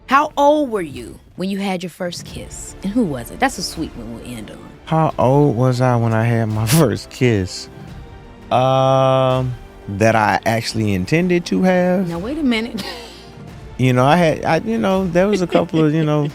How old were you when you had your first kiss? And who was it? That's a sweet one we'll end on. How old was I when I had my first kiss? That I actually intended to have. Now, wait a minute. There was a couple of,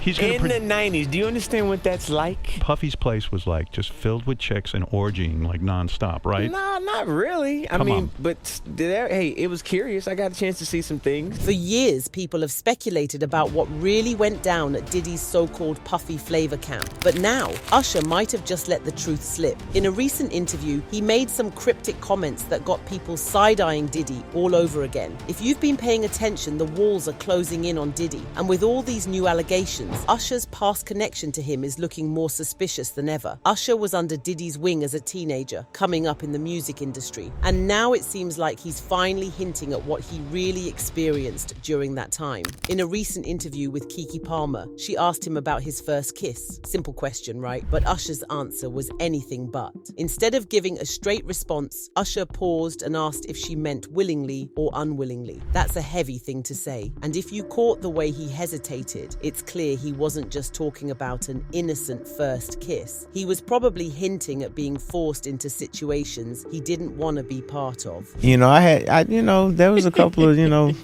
He's in the 90s, do you understand what that's like? Puffy's place was like just filled with chicks and orgying like nonstop, right? No, not really. Come on. But hey, it was curious. I got a chance to see some things. For years, people have speculated about what really went down at Diddy's so-called Puffy Flavor Camp. But now, Usher might have just let the truth slip. In a recent interview, he made some cryptic comments that got people side-eyeing Diddy all over again. If you've been paying attention, the walls are closing in on Diddy. And with all these new allegations, Usher's past connection to him is looking more suspicious than ever. Usher was under Diddy's wing as a teenager, coming up in the music industry. And now it seems like he's finally hinting at what he really experienced during that time. In a recent interview with Keke Palmer, she asked him about his first kiss. Simple question, right? But Usher's answer was anything but. Instead of giving a straight response, Usher paused and asked if she meant willingly or unwillingly. That's a heavy thing to say. And if you caught the way he hesitated, it's clear he wasn't just talking about an innocent first kiss. He was probably hinting at being forced into situations he didn't want to be part of. There was a couple of,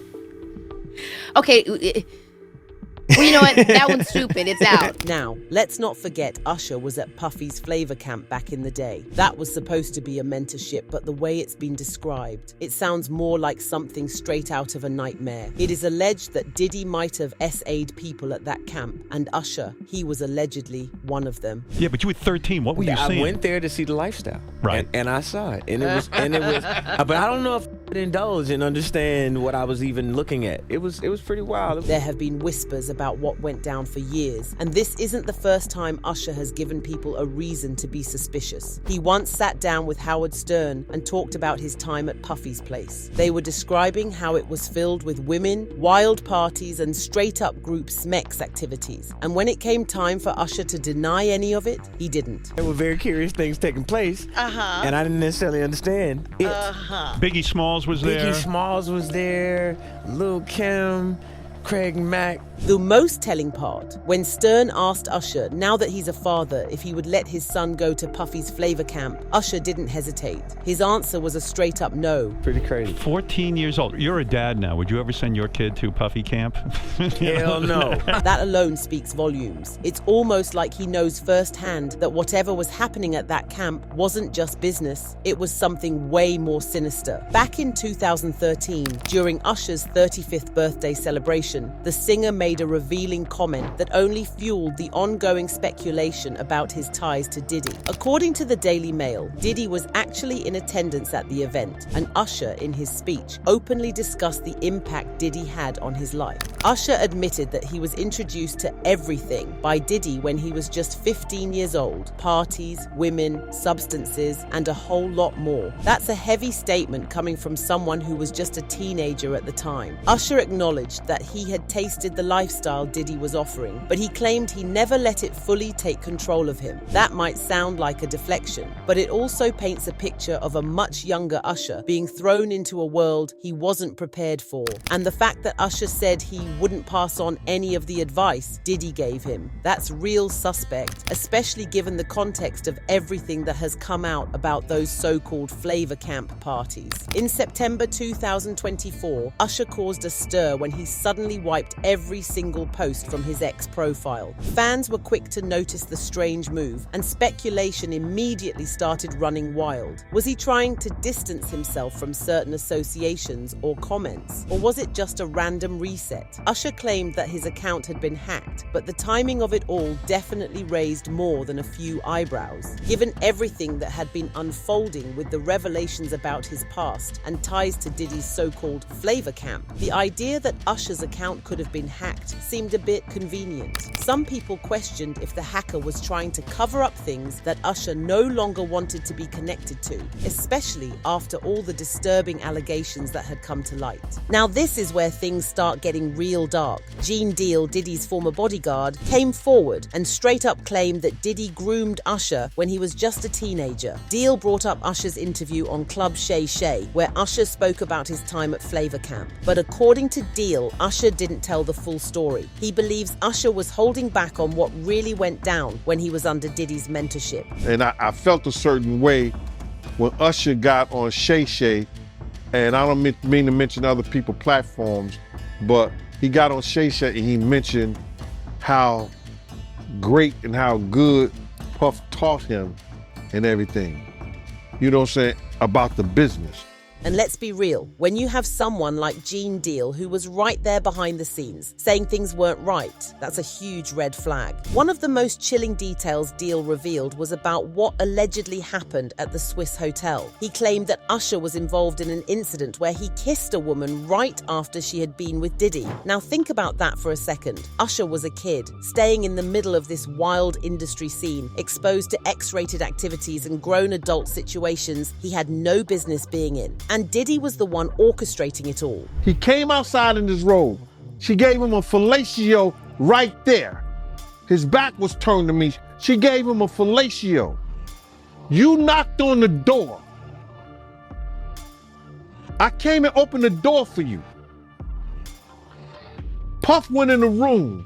Okay. Well, you know what? That one's stupid. It's out. Now, let's not forget Usher was at Puffy's Flavor Camp back in the day. That was supposed to be a mentorship, but the way it's been described, it sounds more like something straight out of a nightmare. It is alleged that Diddy might have SA'd people at that camp, and Usher, he was allegedly one of them. Yeah, but you were 13. What were you seeing? I went there to see the lifestyle. Right. And I saw it. And it was but I don't know if I could indulge and understand what I was even looking at. It was pretty wild. There have been whispers about what went down for years, and this isn't the first time Usher has given people a reason to be suspicious. He once sat down with Howard Stern and talked about his time at Puffy's place. They were describing how it was filled with women, wild parties, and straight-up group smex activities. And when it came time for Usher to deny any of it, he didn't. There were very curious things taking place, and I didn't necessarily understand it. Biggie Smalls was there. Biggie Smalls was there, Lil' Kim, Craig Mack. The most telling part, when Stern asked Usher, now that he's a father, if he would let his son go to Puffy's Flavor Camp, Usher didn't hesitate. His answer was a straight-up no. Pretty crazy. 14 years old. You're a dad now. Would you ever send your kid to Puffy Camp? Hell no. That alone speaks volumes. It's almost like he knows firsthand that whatever was happening at that camp wasn't just business. It was something way more sinister. Back in 2013, during Usher's 35th birthday celebration, the singer made a revealing comment that only fueled the ongoing speculation about his ties to Diddy. According to the Daily Mail, Diddy was actually in attendance at the event, and Usher, in his speech, openly discussed the impact Diddy had on his life. Usher admitted that he was introduced to everything by Diddy when he was just 15 years old. Parties, women, substances, and a whole lot more. That's a heavy statement coming from someone who was just a teenager at the time. Usher acknowledged that he had tasted the lifestyle Diddy was offering, but he claimed he never let it fully take control of him. That might sound like a deflection, but it also paints a picture of a much younger Usher being thrown into a world he wasn't prepared for. And the fact that Usher said he wouldn't pass on any of the advice Diddy gave him, that's real suspect, especially given the context of everything that has come out about those so-called Flavor Camp parties. In September 2024, Usher caused a stir when he suddenly wiped every single post from his ex profile. Fans were quick to notice the strange move, and speculation immediately started running wild. Was he trying to distance himself from certain associations or comments? Or was it just a random reset? Usher claimed that his account had been hacked, but the timing of it all definitely raised more than a few eyebrows. Given everything that had been unfolding with the revelations about his past and ties to Diddy's so-called Flavor Camp, the idea that Usher's account could have been hacked seemed a bit convenient. Some people questioned if the hacker was trying to cover up things that Usher no longer wanted to be connected to, especially after all the disturbing allegations that had come to light. Now this is where things start getting real dark. Gene Deal, Diddy's former bodyguard, came forward and straight up claimed that Diddy groomed Usher when he was just a teenager. Deal brought up Usher's interview on Club Shay Shay, where Usher spoke about his time at Flavor Camp. But according to Deal, Usher Usher didn't tell the full story. He believes Usher was holding back on what really went down when he was under Diddy's mentorship. And I felt a certain way when Usher got on Shay Shay, and I don't mean to mention other people's platforms, but he got on Shay Shay and he mentioned how great and how good Puff taught him and everything. You know what I'm saying? About the business. And let's be real, when you have someone like Gene Deal who was right there behind the scenes, saying things weren't right, that's a huge red flag. One of the most chilling details Deal revealed was about what allegedly happened at the Swiss hotel. He claimed that Usher was involved in an incident where he kissed a woman right after she had been with Diddy. Now think about that for a second. Usher was a kid, staying in the middle of this wild industry scene, exposed to X-rated activities and grown adult situations he had no business being in. And Diddy was the one orchestrating it all. He came outside in his robe. She gave him a fellatio right there. His back was turned to me. She gave him a fellatio. You knocked on the door. I came and opened the door for you. Puff went in the room.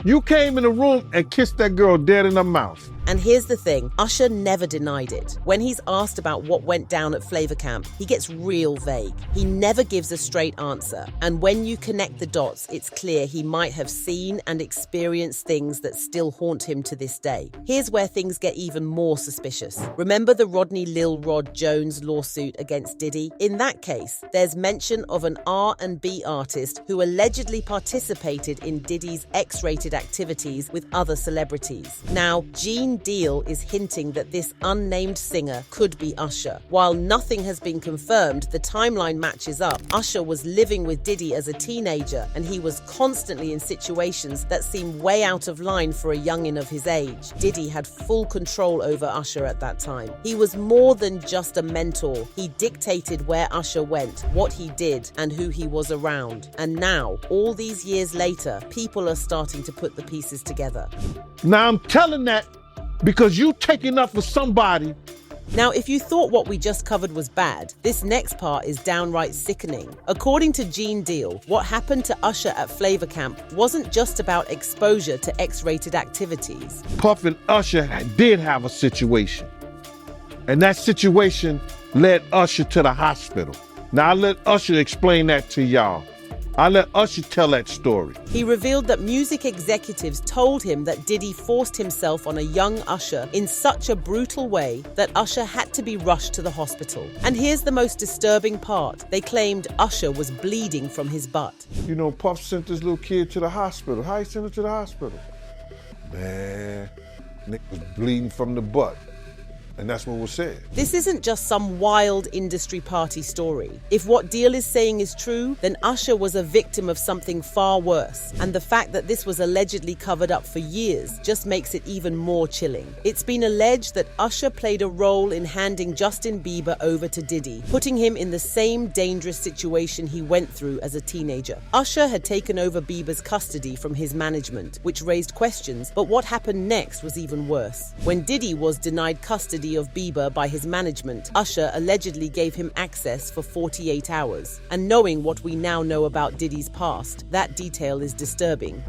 You came in the room and kissed that girl dead in her mouth. And here's the thing, Usher never denied it. When he's asked about what went down at Flavor Camp, he gets real vague. He never gives a straight answer. And when you connect the dots, it's clear he might have seen and experienced things that still haunt him to this day. Here's where things get even more suspicious. Remember the Rodney Lil Rod Jones lawsuit against Diddy? In that case, there's mention of an R&B artist who allegedly participated in Diddy's X-rated activities with other celebrities. Now, Gene Deal is hinting that this unnamed singer could be Usher. While nothing has been confirmed, the timeline matches up. Usher was living with Diddy as a teenager, and he was constantly in situations that seem way out of line for a youngin' of his age. Diddy had full control over Usher at that time. He was more than just a mentor. He dictated where Usher went, what he did, and who he was around. And now, all these years later, people are starting to put the pieces together. Now I'm telling that because you taking up for somebody. Now, if you thought what we just covered was bad, this next part is downright sickening. According to Gene Deal, what happened to Usher at Flavor Camp wasn't just about exposure to X-rated activities. Puff and Usher did have a situation. And that situation led Usher to the hospital. Now I let Usher explain that to y'all. I let Usher tell that story. He revealed that music executives told him that Diddy forced himself on a young Usher in such a brutal way that Usher had to be rushed to the hospital. And here's the most disturbing part. They claimed Usher was bleeding from his butt. You know, Puff sent this little kid to the hospital. How he sent him to the hospital? Man, nigga was bleeding from the butt. And that's what was said. This isn't just some wild industry party story. If what Deal is saying is true, then Usher was a victim of something far worse. And the fact that this was allegedly covered up for years just makes it even more chilling. It's been alleged that Usher played a role in handing Justin Bieber over to Diddy, putting him in the same dangerous situation he went through as a teenager. Usher had taken over Bieber's custody from his management, which raised questions, but what happened next was even worse. When Diddy was denied custody of Bieber by his management, Usher allegedly gave him access for 48 hours. And knowing what we now know about Diddy's past, that detail is disturbing.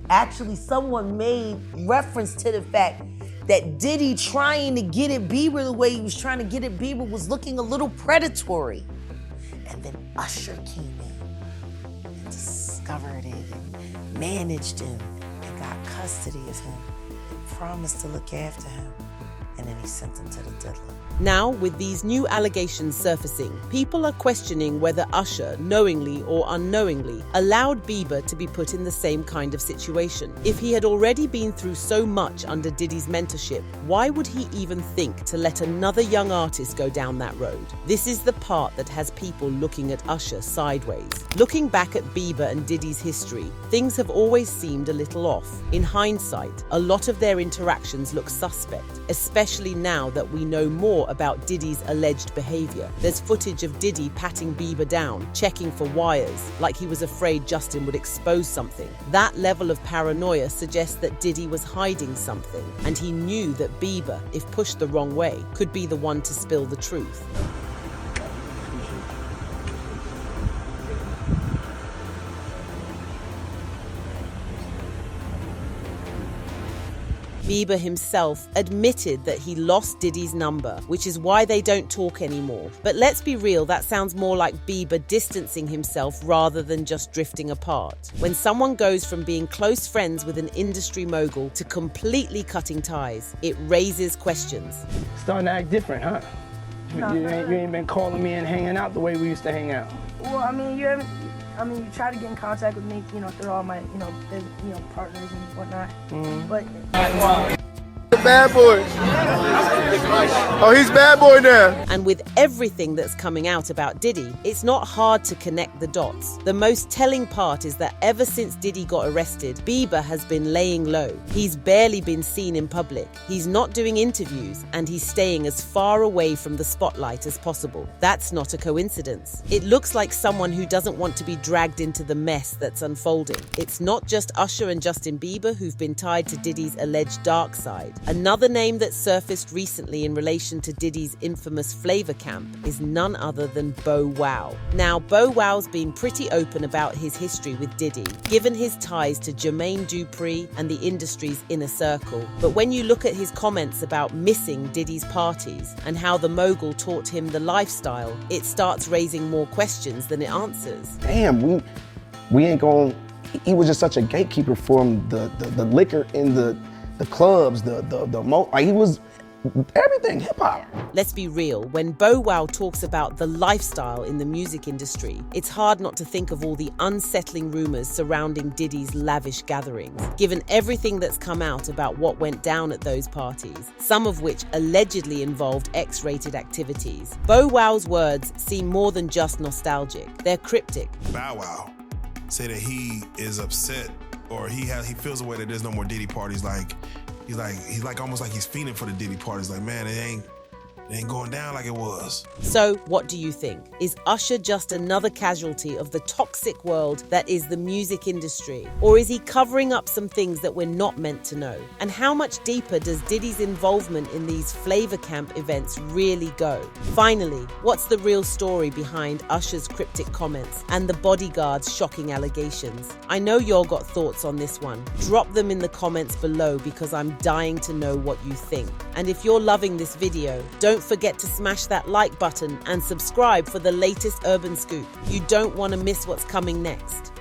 Actually, someone made reference to the fact that Diddy trying to get at Bieber the way he was trying to get at Bieber was looking a little predatory. And then Usher came in and discovered it and managed him and got custody of him and promised to look after him. And then he sent him to the deadline. Now, with these new allegations surfacing, people are questioning whether Usher, knowingly or unknowingly, allowed Bieber to be put in the same kind of situation. If he had already been through so much under Diddy's mentorship, why would he even think to let another young artist go down that road? This is the part that has people looking at Usher sideways. Looking back at Bieber and Diddy's history, things have always seemed a little off. In hindsight, a lot of their interactions look suspect, especially now that we know more about Diddy's alleged behavior. There's footage of Diddy patting Bieber down, checking for wires, like he was afraid Justin would expose something. That level of paranoia suggests that Diddy was hiding something, and he knew that Bieber, if pushed the wrong way, could be the one to spill the truth. Bieber himself admitted that he lost Diddy's number, which is why they don't talk anymore. But let's be real, that sounds more like Bieber distancing himself rather than just drifting apart. When someone goes from being close friends with an industry mogul to completely cutting ties, it raises questions. Starting to act different, huh? You ain't been calling me and hanging out the way we used to hang out. Well, I mean, you try to get in contact with me, through all my, partners and whatnot. But bad boy. Oh, he's bad boy now. And with everything that's coming out about Diddy, it's not hard to connect the dots. The most telling part is that ever since Diddy got arrested, Bieber has been laying low. He's barely been seen in public. He's not doing interviews, and he's staying as far away from the spotlight as possible. That's not a coincidence. It looks like someone who doesn't want to be dragged into the mess that's unfolding. It's not just Usher and Justin Bieber who've been tied to Diddy's alleged dark side. Another name that surfaced recently in relation to Diddy's infamous Flavor Camp is none other than Bow Wow. Now, Bow Wow's been pretty open about his history with Diddy, given his ties to Jermaine Dupri and the industry's inner circle. But when you look at his comments about missing Diddy's parties and how the mogul taught him the lifestyle, it starts raising more questions than it answers. Damn, we ain't going. He was just such a gatekeeper for him. The liquor in the clubs, like he was everything hip-hop. Let's be real, when Bow Wow talks about the lifestyle in the music industry, it's hard not to think of all the unsettling rumors surrounding Diddy's lavish gatherings, given everything that's come out about what went down at those parties, some of which allegedly involved X-rated activities. Bow Wow's words seem more than just nostalgic. They're cryptic. Bow Wow say that he is upset, or he feels a way that there's no more Diddy parties. He's like almost like he's fiending for the Diddy parties. Like, man, it ain't going down like it was. So, what do you think? Is Usher just another casualty of the toxic world that is the music industry? Or is he covering up some things that we're not meant to know? And how much deeper does Diddy's involvement in these Flavor Camp events really go? Finally, what's the real story behind Usher's cryptic comments and the Bodyguard's shocking allegations? I know y'all got thoughts on this one. Drop them in the comments below because I'm dying to know what you think. And if you're loving this video, don't forget to smash that like button and subscribe for the latest urban scoop. You don't want to miss what's coming next.